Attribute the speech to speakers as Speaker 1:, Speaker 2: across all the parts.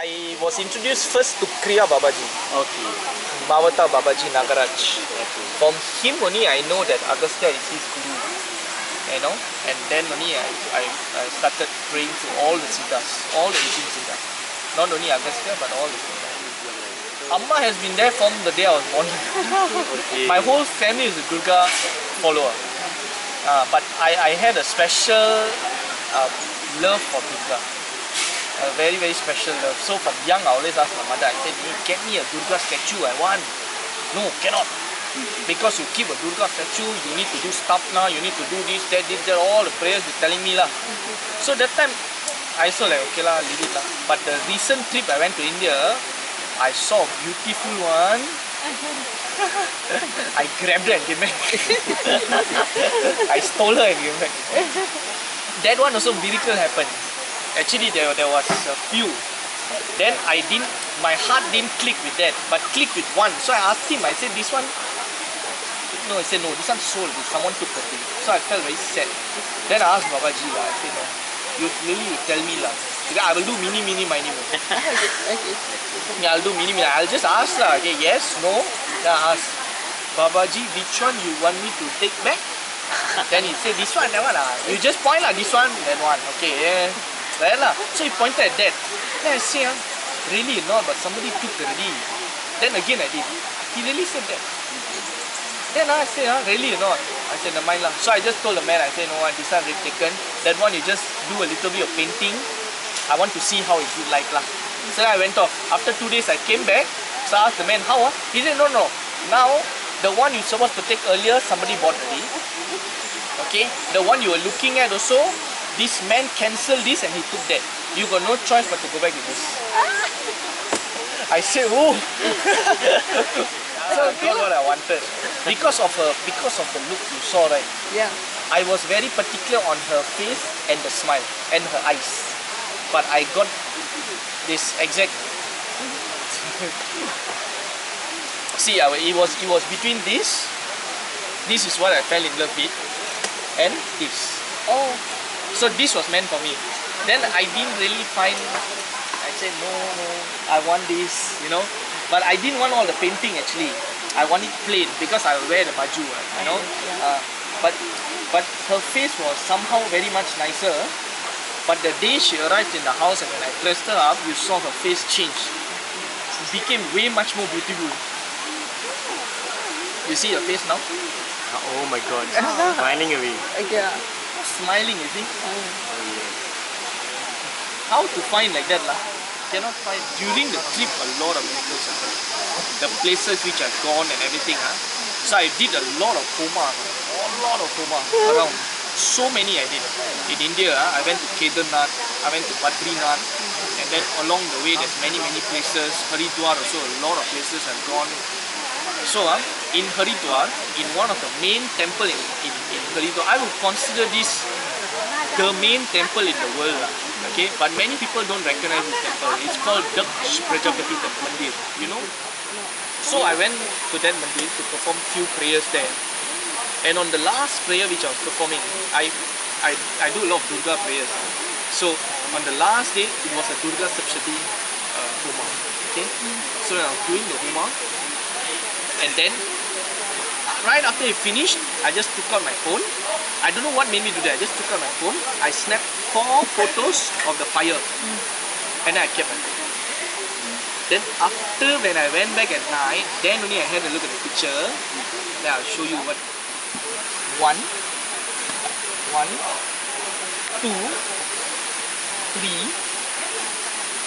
Speaker 1: I was introduced first to Kriya Babaji.
Speaker 2: Okay.
Speaker 1: Mavata Babaji Nagaraj.
Speaker 2: Okay.
Speaker 1: From him only I know that Agastya is his guru. You know, and then only I started praying to all the Sidhas, all the 18 Sidhas. Not only Agastya but all the Sidhas. Amma has been there from the day I was born.
Speaker 2: Okay.
Speaker 1: My whole family is a Durga follower. But I had a special love for Durga. A very, very special love. So from young, I always ask my mother, I said, hey, get me a Durga statue, I want. No, cannot. Because you keep a Durga statue, you need to do stuff now, you need to do this, that, all the prayers you're telling me lah. So that time, I saw like, okay lah, leave it lah. But the recent trip I went to India, I saw a beautiful one. I grabbed her and gave back. I stole her and gave back. That one also miracle happened. Actually, there was a few. Then my heart didn't click with that, but clicked with one. So I asked him, I said, this one? No, he said, no, this one sold. Someone took the thing. So I felt very sad. Then I asked Babaji, I said, no, you tell me lah. I will do mini, mo. Yeah, I'll do mini. I'll just ask lah. Okay, yes, no. Then I asked, Babaji, which one you want me to take back? Then he said, this one, that one. You just point lah, this one, that one. Okay, yeah. Right lah. So he pointed at that. Then I say, really not, but somebody took already. Then again I did. He really said that. Then I said, really or not? I said, never mind lah. So I just told the man, I said, no, this one already taken. That one you just do a little bit of painting. I want to see how it look like lah. So I went off. After 2 days I came back. So I asked the man, how? He said, no. Now, the one you supposed to take earlier, somebody bought already. Okay? The one you were looking at also, this man cancelled this and he took that. You got no choice but to go back with this. I said, oh. So I got what I wanted. Because of the look you saw, right?
Speaker 3: Yeah.
Speaker 1: I was very particular on her face and the smile and her eyes. But I got this exact. See, it was between this. This is what I fell in love with, and this.
Speaker 3: Oh.
Speaker 1: So this was meant for me. Then I didn't really find. I said no, I want this, you know. But I didn't want all the painting actually. I want it plain because I wear the baju, you know. But her face was somehow very much nicer. But the day she arrived in the house and when I dressed her up, you saw her face change. It became way much more beautiful. You see her face now?
Speaker 2: Oh my God, smiling away.
Speaker 3: Yeah.
Speaker 1: Smiling, you see? How to find like that lah? Cannot find. During the trip, a lot of miracles happened. The places which I've gone and everything. So I did a lot of homa around. So many I did. In India, I went to Kedarnath, I went to Badrinath, and then along the way there's many places. Haridwar also, a lot of places I've gone. So in Haridwar, in one of the main temple in Haridwar, I would consider this the main temple in the world. Okay, but many people don't recognize this temple. It's called Daksh Prajapati Mandir, you know. So I went to that mandir to perform few prayers there. And on the last prayer which I was performing, I do a lot of Durga prayers. So on the last day, it was a Durga Sapshati Homa. Okay, so I was doing the Homa. And then, right after it finished, I just took out my phone. I don't know what made me do that. I just took out my phone. I snapped 4 photos of the fire. And then I kept it. Then after when I went back at night, then only I had a look at the picture. Then I'll show you what. 1, 2, 3,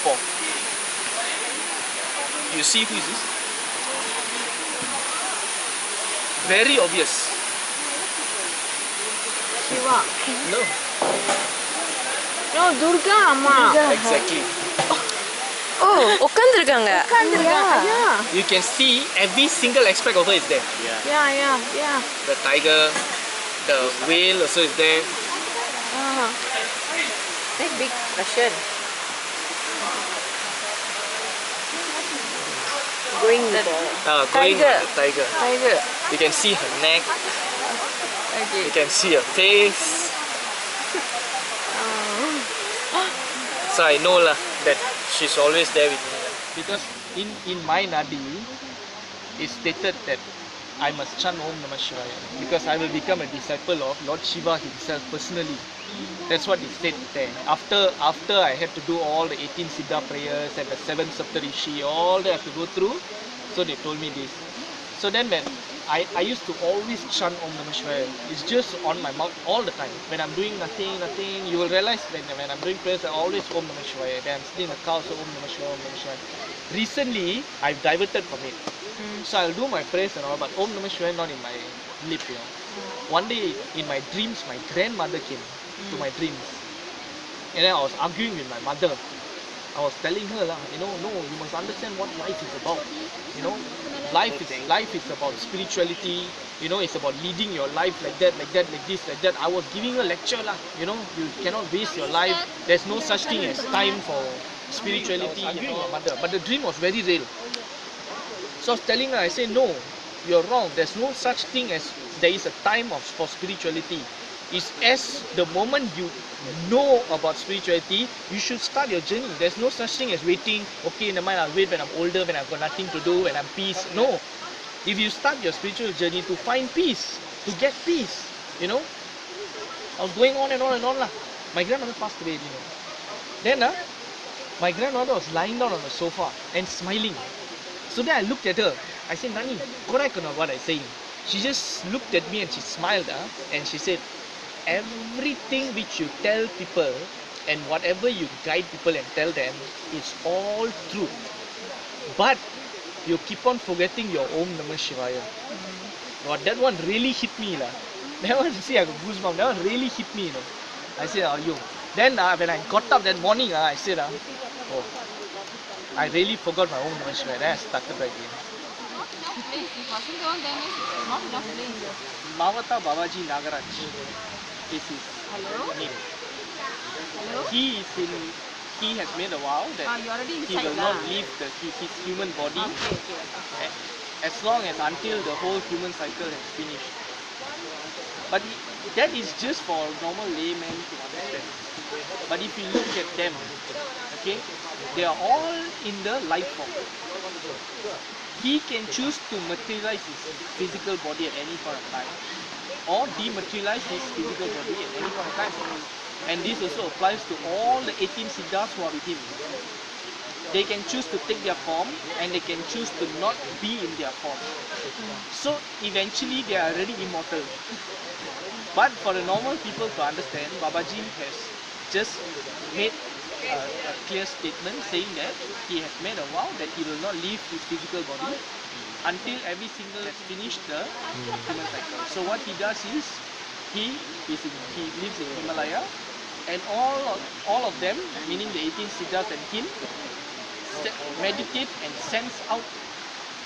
Speaker 1: 4. You see who is this? Very obvious.
Speaker 3: Shiva.
Speaker 1: No.
Speaker 3: No, Durga Amma.
Speaker 1: Exactly.
Speaker 4: Oh, உட்கார்ந்திருக்காங்க.
Speaker 3: Yeah.
Speaker 1: You can see every single aspect of her is there.
Speaker 3: Yeah.
Speaker 1: The tiger, the whale also is there.
Speaker 3: That's big question. Going with the
Speaker 1: Going
Speaker 3: tiger.
Speaker 1: with the tiger.
Speaker 3: Tiger.
Speaker 1: You can see her neck.
Speaker 3: Okay.
Speaker 1: You can see her face. So I know lah. that she's always there with me. Because in my Nadi, it's stated that I must chant Om Namah Shivaya because I will become a disciple of Lord Shiva himself personally. That's what it said there. After I had to do all the 18 Siddha prayers and the 7 Saptarishi, all that I have to go through, so they told me this. So then when I used to always chant Om Namah Shivaya. It's just on my mouth all the time. When I'm doing nothing, you will realize when I'm doing prayers, I always Om Namah Shivaya. When I'm sitting in the car, so Om Namah Shivaya, Om Namah Shivaya. Recently, I've diverted from it. So I'll do my prayers and all, but Om Namah Shivaya not in my lip, you know. One day in my dreams, my grandmother came to my dreams. And then I was arguing with my mother. I was telling her, no, you must understand what life is about. You know, life is about spirituality. You know, it's about leading your life like that, like this, like that. I was giving her a lecture, you know, you cannot waste your life. There's no such thing as time for spirituality. You know, mother. But the dream was very real. So I was telling her, I said, no, you're wrong. There's no such thing as there is a time for spirituality. It's as the moment you know about spirituality, you should start your journey. There's no such thing as waiting, okay, never mind, I'll wait when I'm older, when I've got nothing to do, when I'm peace. No. If you start your spiritual journey to find peace, to get peace, you know. I was going on and on and on. My grandmother passed away, you know. Then my grandmother was lying down on the sofa and smiling. So then I looked at her. I said, Nani, correct or not what I'm saying? She just looked at me and she smiled and she said, everything which you tell people and whatever you guide people and tell them is all true. But you keep on forgetting your Om Namah Shivaya. But that one really hit me. That one, see, I got goosebumps. That one really hit me. I said, yo. Then when I got up that morning, I said, oh, I really forgot my Om Namah Shivaya. Then I started back again. Mavata Babaji Nagaraj is his name. He has made a vow that he will not leave his human body as long as until the whole human cycle has finished. But that is just for normal laymen to understand. But if you look at them, okay, they are all in the life form. He can choose to materialize his physical body at any point of time, or dematerialize his physical body at any point of time. And this also applies to all the 18 Siddhas who are with him. They can choose to take their form and they can choose to not be in their form. So eventually they are already immortal. But for the normal people to understand, Babaji has just made a clear statement saying that he has made a vow that he will not leave his physical body until every single has finished the human cycle. So what he does is he lives in Himalaya, and all of them, meaning the 18 Siddhas and him, meditate and sends out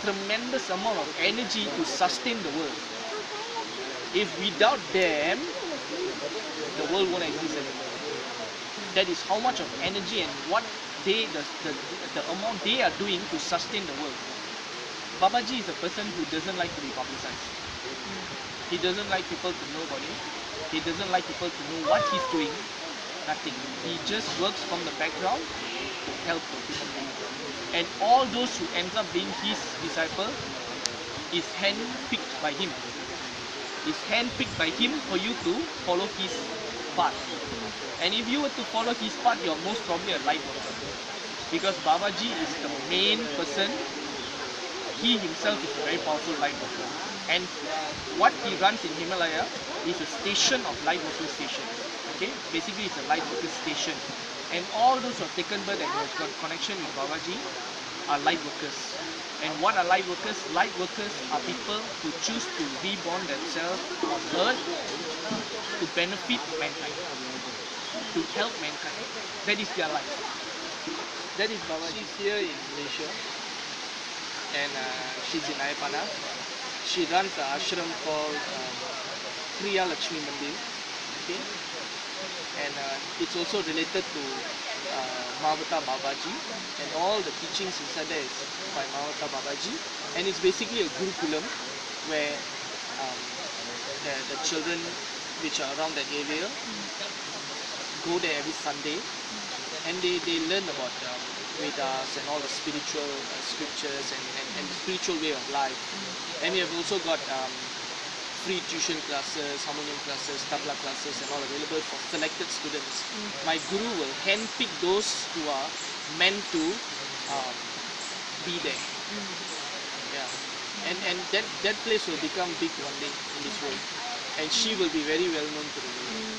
Speaker 1: tremendous amount of energy to sustain the world. If without them, the world won't exist anymore. That is how much of energy and what the amount they are doing to sustain the world. Babaji is a person who doesn't like to be publicized. He doesn't like people to know about him. He doesn't like people to know what he's doing. Nothing. He just works from the background to help the human beings. And all those who end up being his disciple is handpicked by him. Is handpicked by him for you to follow his path. And if you were to follow his path, you're most probably a light worker. Because Babaji is the main person. He himself is a very powerful light worker. And what he runs in Himalaya is a station of light worker station. Okay? Basically it's a light worker station. And all those who are taken birth and who have got connection with Babaji are light workers. And what are light workers? Light workers are people who choose to reborn themselves on earth to benefit mankind, to help mankind. That is their life. That is Babaji. She's here in Malaysia, and she's in Ayapana. She runs an ashram called Kriya Lakshmi Mandir. Okay? And it's also related to Mavata Babaji, and all the teachings inside there is by Mavata Babaji. And it's basically a Gurukulam where the children which are around that area go there every Sunday and they learn about Vedas and all the spiritual scriptures and the spiritual way of life. And we have also got free tuition classes, harmonium classes, tabla classes and all available for selected students. My guru will handpick those who are meant to be there. Yeah. And that place will become big one day in this world. And she will be very well known to the world.